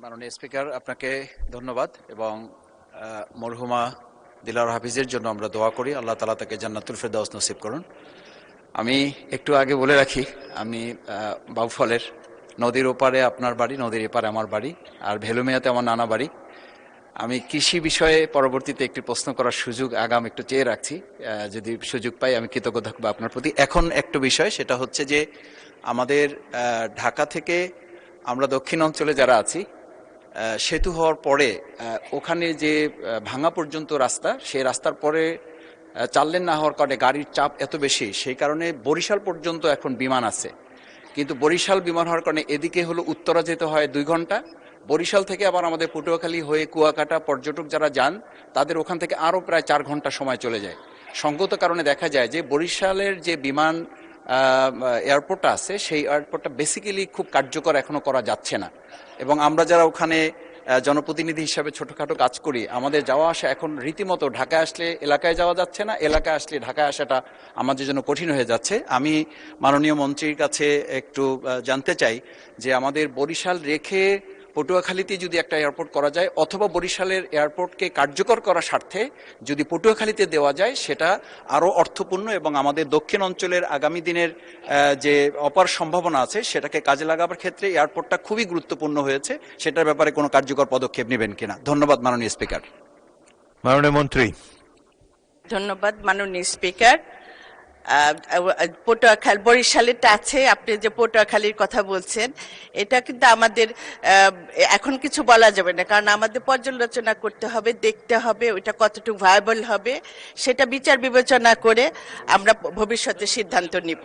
মাননীয় স্পিকার, আপনাকে ধন্যবাদ এবং মরহুমা দিলার হাফিজের জন্য আমরা দোয়া করি, আল্লাহ তাআলা তাকে জান্নাতুল ফেরদাউস নসিব করুন। আমি একটু আগে বলে রাখি, আমি বাউফলের, নদীর ওপারে আপনার বাড়ি, নদীর এপারে আমার বাড়ি, আর ভেলুমিয়াতে আমার নানা বাড়ি। আমি কৃষি বিষয়ে পরবর্তীতে একটি প্রশ্ন করার সুযোগ আগাম একটু চেয়ে রাখছি, যদি সুযোগ পাই আমি কৃতজ্ঞ থাকবো আপনার প্রতি। এখন একটু বিষয়, সেটা হচ্ছে যে আমাদের ঢাকা থেকে আমরা দক্ষিণ অঞ্চলে যারা আছি, সেতু হওয়ার পরে ওখানে যে ভাঙা পর্যন্ত রাস্তা, সেই রাস্তার পরে 4 লেন না হওয়ার কারণে গাড়ির চাপ এত বেশি, সেই কারণে বরিশাল পর্যন্ত এখন বিমান আছে। কিন্তু বরিশাল বিমান হওয়ার কারণে এদিকে হলো উত্তরা যেতে হয় 2 ঘন্টা, বরিশাল থেকে আবার আমাদের পটুয়াখালী হয়ে কুয়াকাটা পর্যটক যারা যান তাদের ওখান থেকে আরও প্রায় 4 ঘন্টা সময় চলে যায়। সঙ্গত কারণে দেখা যায় যে বরিশালের যে বিমান এয়ারপোর্টটা আছে, সেই এয়ারপোর্টটা বেসিক্যালি খুব কার্যকর এখনো করা যাচ্ছে না। এবং আমরা যারা ওখানে জনপ্রতিনিধি হিসাবে ছোটখাটো কাজ করি, আমাদের যাওয়া আসা এখন রীতিমতো, ঢাকায় আসলে এলাকায় যাওয়া যাচ্ছে না, এলাকায় আসলে ঢাকায় আসাটা আমাদের জন্য কঠিন হয়ে যাচ্ছে। আমি মাননীয় মন্ত্রীর কাছে একটু জানতে চাই যে আমাদের বরিশাল রেখে পটুয়াখালীতে যদি একটা এয়ারপোর্ট করা যায়, অথবা বরিশালের এয়ারপোর্টকে কার্যকর করার স্বার্থে যদি পটুয়াখালীতে দেওয়া যায়, সেটা আরও অর্থপূর্ণ এবং আমাদের দক্ষিণ অঞ্চলের আগামী দিনের যে অপার সম্ভাবনা আছে সেটাকে কাজে লাগাবার ক্ষেত্রে এয়ারপোর্টটা খুবই গুরুত্বপূর্ণ হয়েছে। সেটার ব্যাপারে কোনো কার্যকর পদক্ষেপ নেবেন কিনা? ধন্যবাদ মাননীয় স্পিকার। মাননীয় মন্ত্রী। ধন্যবাদ মাননীয় স্পিকার। পটুয়াখালী বরিশালেরটা আছে, আপনি যে পটুয়াখালীর কথা বলছেন, এটা কিন্তু আমাদের এখন কিছু বলা যাবে না, কারণ আমাদের পর্যালোচনা করতে হবে, দেখতে হবে ওইটা কতটুকু ভায়াবল হবে, সেটা বিচার বিবেচনা করে আমরা ভবিষ্যতে সিদ্ধান্ত নিব।